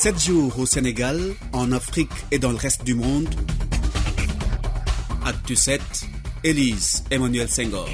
7 jours au Sénégal, en Afrique et dans le reste du monde. Actu 7, Élise Emmanuel Senghor.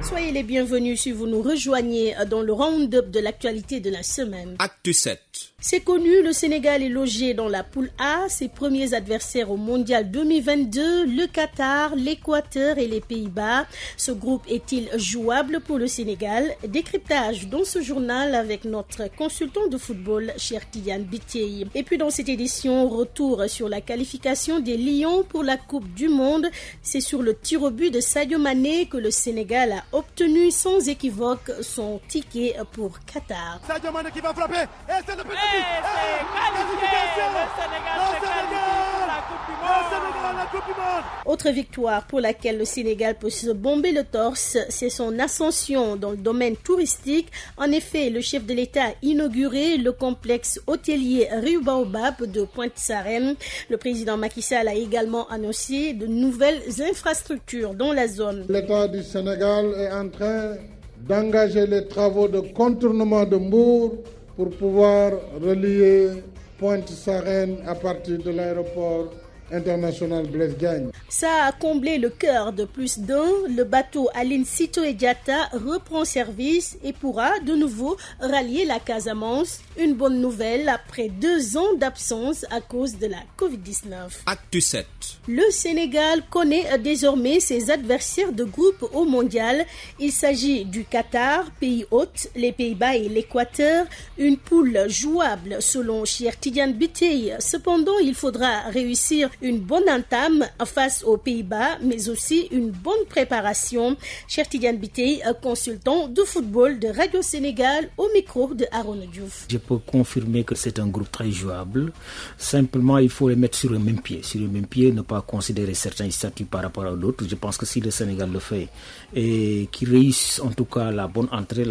Soyez les bienvenus si vous nous rejoignez dans le round-up de l'actualité de la semaine. Actu 7. C'est connu, le Sénégal est logé dans la poule A. Ses premiers adversaires au Mondial 2022, le Qatar, l'Équateur et les Pays-Bas. Ce groupe est-il jouable pour le Sénégal? Décryptage dans ce journal avec notre consultant de football, Cheikh Tidiane Biteye. Et puis dans cette édition, retour sur la qualification des Lions pour la Coupe du Monde. C'est sur le tir au but de Sadio Mané que le Sénégal a obtenu sans équivoque son ticket pour Qatar. Sadio Mané qui va frapper et c'est le but. Autre victoire pour laquelle le Sénégal peut se bomber le torse, c'est son ascension dans le domaine touristique. En effet, le chef de l'État a inauguré le complexe hôtelier Riu Baobab de Pointe-Sarène. Le président Macky Sall a également annoncé de nouvelles infrastructures dans la zone. L'État du Sénégal est en train d'engager les travaux de contournement de Mbour pour pouvoir relier Pointe-Sarène à partir de l'aéroport international Blaise Diagne. Ça a comblé le cœur de plus d'un. Le bateau Aline Sitoé Diatta reprend service et pourra de nouveau rallier la Casamance. Une bonne nouvelle après 2 ans d'absence à cause de la Covid-19. Actu 7. Le Sénégal connaît désormais ses adversaires de groupe au mondial. Il s'agit du Qatar, pays hôte, les Pays-Bas et l'Équateur. Une poule jouable selon Cheikh Tidiane Biteye. Cependant, il faudra réussir une bonne entame face aux Pays-Bas, mais aussi une bonne préparation. Cheikh Tidiane Biteye, consultant de football de Radio Sénégal, au micro de Arona Diouf. Je peux confirmer que c'est un groupe très jouable. Simplement, il faut les mettre sur le même pied. Sur le même pied, ne pas considérer certains statuts par rapport à d'autres. Je pense que si le Sénégal le fait et qu'il réussisse en tout cas la bonne entrée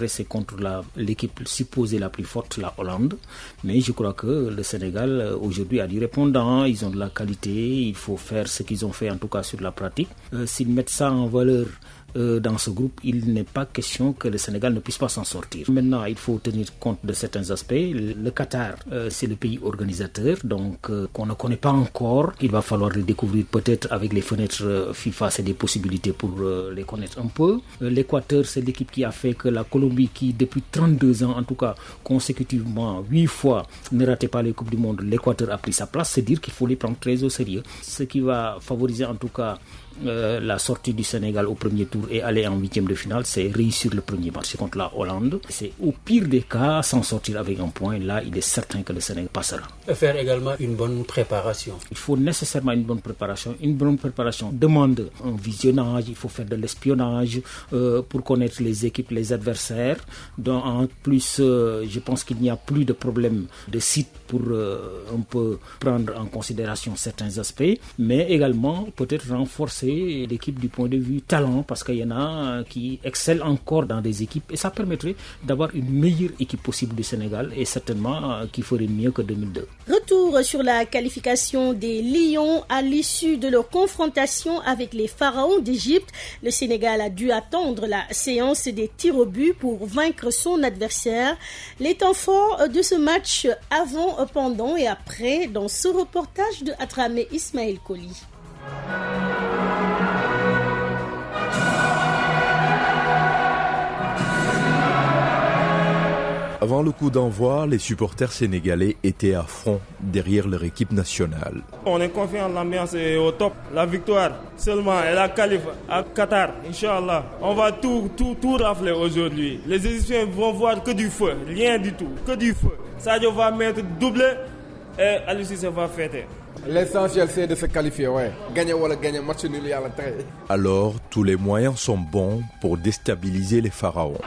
c'est contre l'équipe supposée la plus forte, la Hollande. Mais je crois que le Sénégal aujourd'hui a du répondant. Ils ont de la qualité, il faut faire ce qu'ils ont fait en tout cas sur la pratique. S'ils mettent ça en valeur dans ce groupe, il n'est pas question que le Sénégal ne puisse pas s'en sortir. Maintenant, il faut tenir compte de certains aspects. Le Qatar, c'est le pays organisateur, donc qu'on ne connaît pas encore. Il va falloir le découvrir peut-être avec les fenêtres FIFA, c'est des possibilités pour les connaître un peu. L'Équateur, c'est l'équipe qui a fait que la Colombie, qui depuis 32 ans, en tout cas consécutivement 8 fois, ne ratait pas les Coupes du Monde, l'Équateur a pris sa place. C'est dire qu'il faut les prendre très au sérieux. Ce qui va favoriser en tout cas la sortie du Sénégal au premier tour et aller en 8e de finale, c'est réussir le premier match contre la Hollande. C'est au pire des cas s'en sortir avec un point. Là, il est certain que le Sénégal passera. Et faire également une bonne préparation. Il faut nécessairement une bonne préparation. Une bonne préparation demande un visionnage, il faut faire de l'espionnage pour connaître les équipes, les adversaires. Donc, en plus, je pense qu'il n'y a plus de problème de site pour un peu prendre en considération certains aspects, mais également peut-être renforcer l'équipe du point de vue talent, parce qu'il y en a qui excellent encore dans des équipes et ça permettrait d'avoir une meilleure équipe possible du Sénégal et certainement qui ferait mieux que 2002. Retour sur la qualification des Lions à l'issue de leur confrontation avec les Pharaons d'Égypte. Le Sénégal a dû attendre la séance des tirs au but pour vaincre son adversaire. Les temps forts de ce match avant, pendant et après dans ce reportage de Atramé Ismaël Koli. Avant le coup d'envoi, les supporters sénégalais étaient à fond derrière leur équipe nationale. On est confiant, l'ambiance est au top. La victoire seulement et la qualif à Qatar, Inch'Allah. On va tout rafler aujourd'hui. Les Égyptiens vont voir que du feu, rien du tout, que du feu. Sadio va mettre doublé et Aliou Cissé va fêter. L'essentiel c'est de se qualifier, ouais. Gagner ou gagner match nul y a la très. Alors, tous les moyens sont bons pour déstabiliser les Pharaons.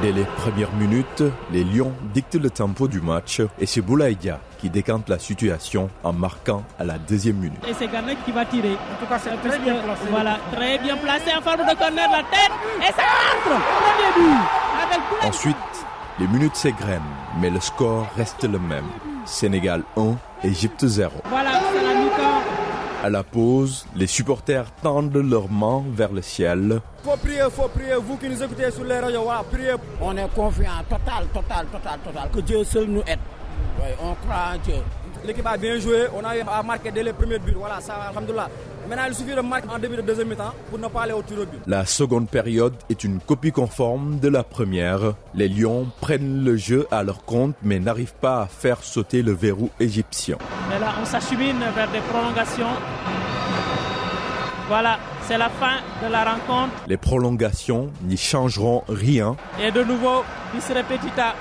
Dès les premières minutes, les Lions dictent le tempo du match et c'est Boulaye Dia qui décante la situation en marquant à la 2e minute. Et c'est Garnet qui va tirer. En tout cas, c'est très bien placé. Voilà, très bien placé en forme de corner, la tête, et ça entre. Premier but. Ensuite, les minutes s'égrènent, mais le score reste le même. Sénégal 1, Égypte 0. Voilà, c'est la mi-temps. À la pause, les supporters tendent leurs mains vers le ciel. Faut prier, vous qui nous écoutez sur les radios, voilà, priez. On est confiant, total, que Dieu seul nous aide. Oui, on croit en Dieu. L'équipe a bien joué, on a marqué dès les premiers buts, voilà, ça, alhamdoulilah. Maintenant, il suffit de marquer en début de deuxième mi-temps pour ne pas aller au tir au but. La seconde période est une copie conforme de la première. Les Lions prennent le jeu à leur compte, mais n'arrivent pas à faire sauter le verrou égyptien. Mais là, on s'achemine vers des prolongations. Voilà, c'est la fin de la rencontre. Les prolongations n'y changeront rien. Et de nouveau, bis repetita.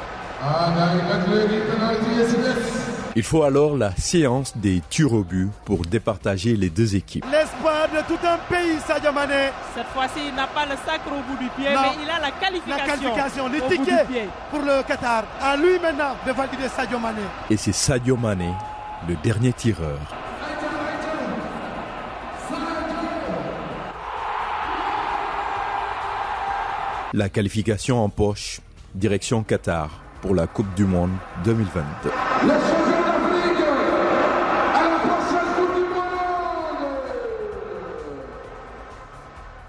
Il faut alors la séance des tirs au but pour départager les deux équipes. L'espoir de tout un pays, Sadio Mané. Cette fois-ci, il n'a pas le sacre au bout du pied, non, mais il a la qualification. Les tickets pour le Qatar. À lui maintenant de valider Sadio Mané. Et c'est Sadio Mané, le dernier tireur. La qualification en poche, direction Qatar pour la Coupe du Monde 2022.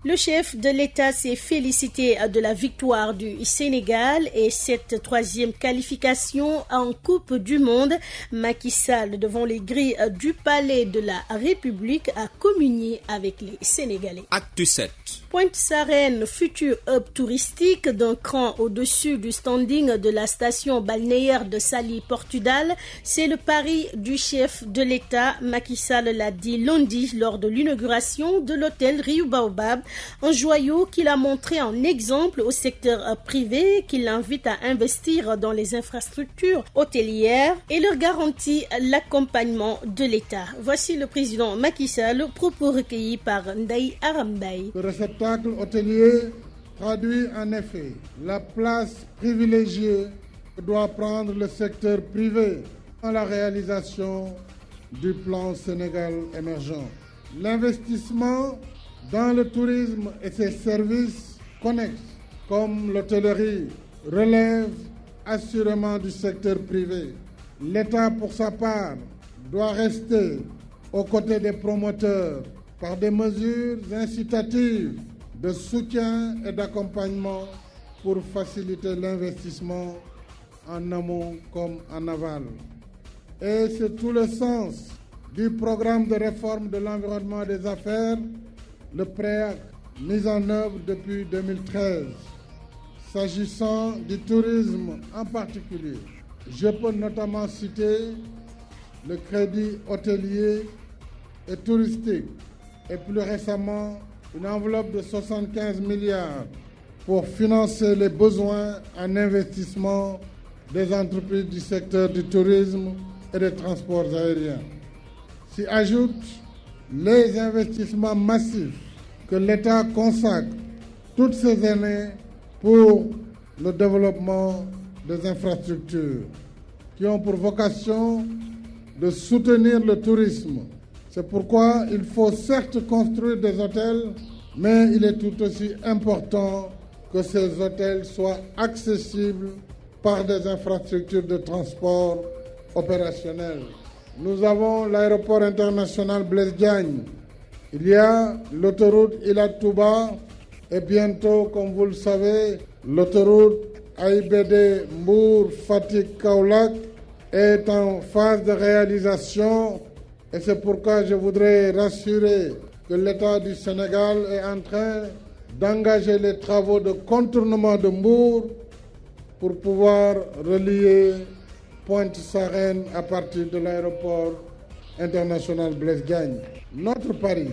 Le chef de l'État s'est félicité de la victoire du Sénégal et cette 3e qualification en Coupe du Monde. Macky Sall, devant les grilles du Palais de la République, a communié avec les Sénégalais. Acte 7. Pointe-Sarène, futur hub touristique d'un cran au-dessus du standing de la station balnéaire de Saly Portudal, c'est le pari du chef de l'État. Macky Sall l'a dit lundi lors de l'inauguration de l'hôtel Rio Baobab, un joyau qu'il a montré en exemple au secteur privé, qui l'invite à investir dans les infrastructures hôtelières et leur garantit l'accompagnement de l'État. Voici le président Macky Sall, propos recueillis par Ndaye Arambay. Le réceptacle hôtelier traduit en effet la place privilégiée que doit prendre le secteur privé dans la réalisation du plan Sénégal émergent. L'investissement dans le tourisme et ses services connexes, comme l'hôtellerie, relève assurément du secteur privé. L'État, pour sa part, doit rester aux côtés des promoteurs par des mesures incitatives de soutien et d'accompagnement pour faciliter l'investissement en amont comme en aval. Et c'est tout le sens du programme de réforme de l'environnement des affaires, le PREAC, mis en œuvre depuis 2013. S'agissant du tourisme en particulier, je peux notamment citer le crédit hôtelier et touristique et plus récemment une enveloppe de 75 milliards pour financer les besoins en investissement des entreprises du secteur du tourisme et des transports aériens. S'y ajoutent les investissements massifs que l'État consacre toutes ces années pour le développement des infrastructures qui ont pour vocation de soutenir le tourisme. C'est pourquoi il faut certes construire des hôtels, mais il est tout aussi important que ces hôtels soient accessibles par des infrastructures de transport opérationnelles. Nous avons l'aéroport international Blaise Diagne. Il y a l'autoroute Ila Touba et bientôt, comme vous le savez, l'autoroute AIBD Mbour-Fatick-Kaolack est en phase de réalisation et c'est pourquoi je voudrais rassurer que l'État du Sénégal est en train d'engager les travaux de contournement de Mbour pour pouvoir relier Pointe-Sarène à partir de l'aéroport international Blaise Diagne. Notre pari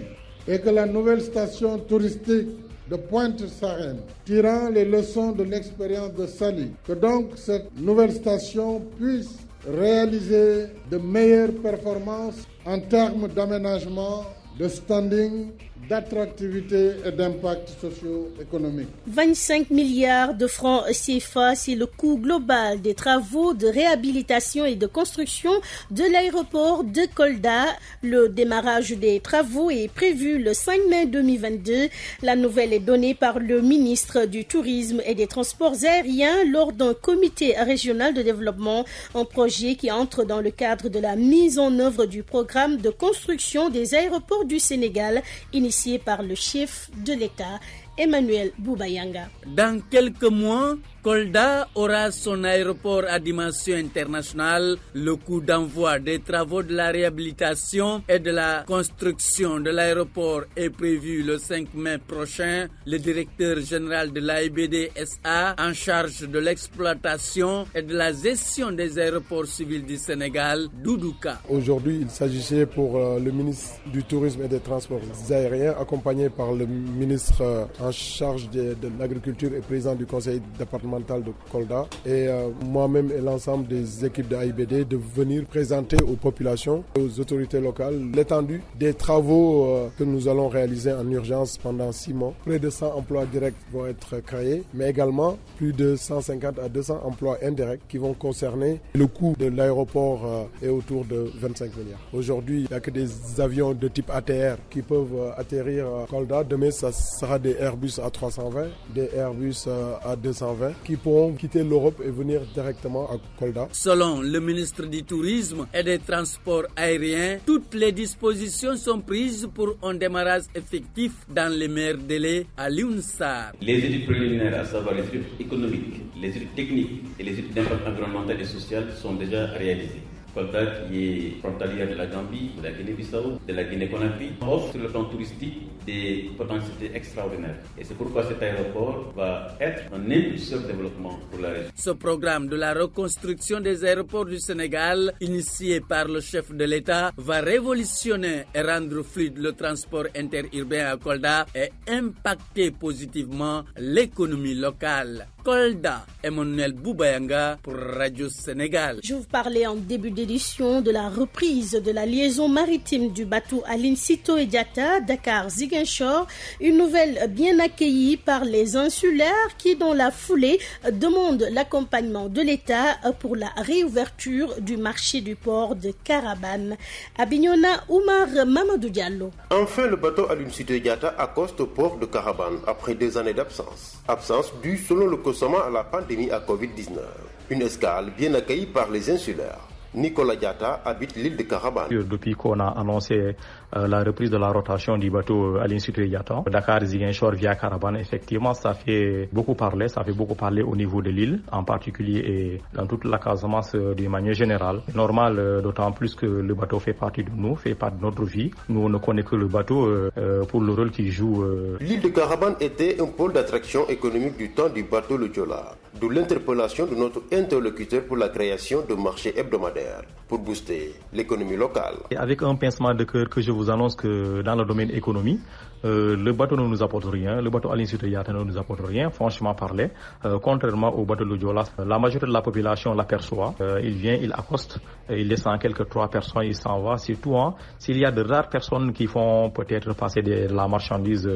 est que la nouvelle station touristique de Pointe-Sarène, tirant les leçons de l'expérience de Saly, que donc cette nouvelle station puisse réaliser de meilleures performances en termes d'aménagement, de standing d'attractivité et d'impact socio-économique. 25 milliards de francs CFA, c'est le coût global des travaux de réhabilitation et de construction de l'aéroport de Kolda. Le démarrage des travaux est prévu le 5 mai 2022. La nouvelle est donnée par le ministre du Tourisme et des Transports aériens lors d'un comité régional de développement, un projet qui entre dans le cadre de la mise en œuvre du programme de construction des aéroports du Sénégal, initié par le chef de l'État, Emmanuel Boubayanga. Dans quelques mois, Kolda aura son aéroport à dimension internationale. Le coût d'envoi des travaux de la réhabilitation et de la construction de l'aéroport est prévu le 5 mai prochain. Le directeur général de l'AIBD SA, en charge de l'exploitation et de la gestion des aéroports civils du Sénégal, Doudouka. Aujourd'hui, il s'agissait pour le ministre du Tourisme et des Transports aériens, accompagné par le ministre en charge de l'agriculture et président du conseil départemental de Kolda, et moi-même et l'ensemble des équipes de AIBD de venir présenter aux populations, aux autorités locales, l'étendue des travaux que nous allons réaliser en urgence pendant 6 mois. Près de 100 emplois directs vont être créés, mais également plus de 150 à 200 emplois indirects qui vont concerner le coût de l'aéroport est autour de 25 milliards. Aujourd'hui, il n'y a que des avions de type ATR qui peuvent atterrir à Kolda. Demain, ça sera des Airbus A320, des Airbus A220 qui pourront quitter l'Europe et venir directement à Kolda. Selon le ministre du Tourisme et des Transports aériens, toutes les dispositions sont prises pour un démarrage effectif dans les meilleurs délais à l'UNSAR. Les études préliminaires, à savoir les études économiques, les études techniques et les études d'impact environnemental et social sont déjà réalisées. Kolda, qui est frontalière de la Gambie, de la Guinée-Bissau, de la Guinée-Conakry, offre sur le plan touristique des potentialités extraordinaires. Et c'est pourquoi cet aéroport va être un impulseur de développement pour la région. Ce programme de la reconstruction des aéroports du Sénégal, initié par le chef de l'État, va révolutionner et rendre fluide le transport interurbain à Kolda et impacter positivement l'économie locale. Kolda, Emmanuel Boubayanga pour Radio Sénégal. Je vous parlais en début d'édition de la reprise de la liaison maritime du bateau Aline Sitoé Diatta, Dakar-Ziguinchor, une nouvelle bien accueillie par les insulaires qui, dans la foulée, demandent l'accompagnement de l'État pour la réouverture du marché du port de Carabane. À Bignona, Oumar Mamadou Diallo. Enfin, le bateau Aline Sitoé Diatta accoste au port de Carabane après 2 années d'absence. Absence due, selon le consommant, à la pandémie à Covid-19. Une escale bien accueillie par les insulaires. Nicolas Diatta habite l'île de Carabane. Depuis qu'on a annoncé la reprise de la rotation du bateau Aline Sitoé Diatta, Dakar-Ziguinchor via Carabane, effectivement, ça fait beaucoup parler. Ça fait beaucoup parler au niveau de l'île, en particulier et dans toute la Casamance d'une manière générale. Normal, d'autant plus que le bateau fait partie de nous, fait partie de notre vie. Nous, on ne connaît que le bateau pour le rôle qu'il joue. L'île de Carabane était un pôle d'attraction économique du temps du bateau le Joola, d'où l'interpellation de notre interlocuteur pour la création de marchés hebdomadaires pour booster l'économie locale. Et avec un pincement de cœur que je vous annonce que dans le domaine économie, le bateau ne nous apporte rien, le bateau Aline Sitoé Diatta ne nous apporte rien, franchement parler. Contrairement au bateau de Joola, la majorité de la population l'aperçoit. Il vient, il accoste, il descend quelques 3 personnes, il s'en va. Surtout, s'il y a de rares personnes qui font peut-être passer de la marchandise,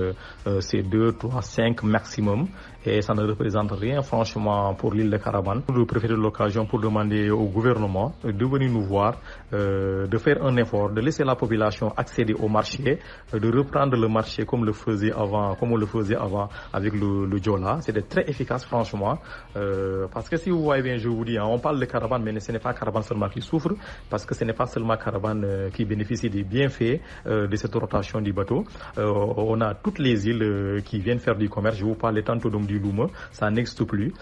c'est 2, 3, 5 maximum. Et ça ne représente rien, franchement, pour l'île de Carabane. Nous préférons l'occasion pour demander au gouvernement de venir nous voir, de faire un effort, de laisser la population accéder au marché, de reprendre le marché comme on le faisait avant avec le Joola. C'était très efficace, franchement. Parce que si vous voyez bien, je vous dis, on parle de Carabane, mais ce n'est pas Carabane seulement qui souffre, parce que ce n'est pas seulement Carabane qui bénéficie des bienfaits de cette rotation du bateau. On a toutes les îles qui viennent faire du commerce. Je vous parlais tantôt donc du Louma, ça n'existe plus,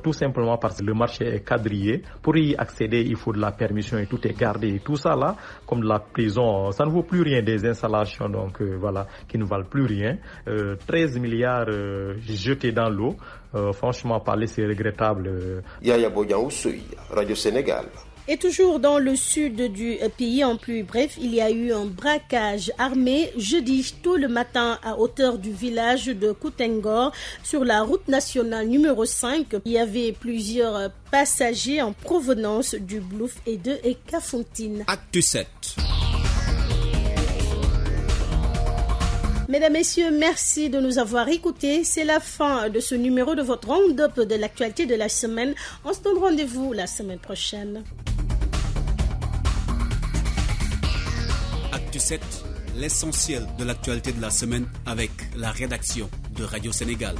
tout simplement parce que le marché est quadrillé. Pour y accéder, il faut de la permission et tout est gardé. Et tout ça là, comme de la prison, ça ne vaut plus rien, des installations donc voilà, qui ne valent plus rien. 13 milliards jetés dans l'eau. Franchement parler, c'est regrettable. Yaya Bodian Oussoui, Radio Sénégal. Et toujours dans le sud du pays, en plus bref, il y a eu un braquage armé jeudi tôt le matin à hauteur du village de Koutengor sur la route nationale numéro 5. Il y avait plusieurs passagers en provenance du Blouf et de Kafountine. Acte 7. Mesdames, Messieurs, merci de nous avoir écoutés. C'est la fin de ce numéro de votre round-up de l'actualité de la semaine. On se donne rendez-vous la semaine prochaine. Actu 7, l'essentiel de l'actualité de la semaine avec la rédaction de Radio Sénégal.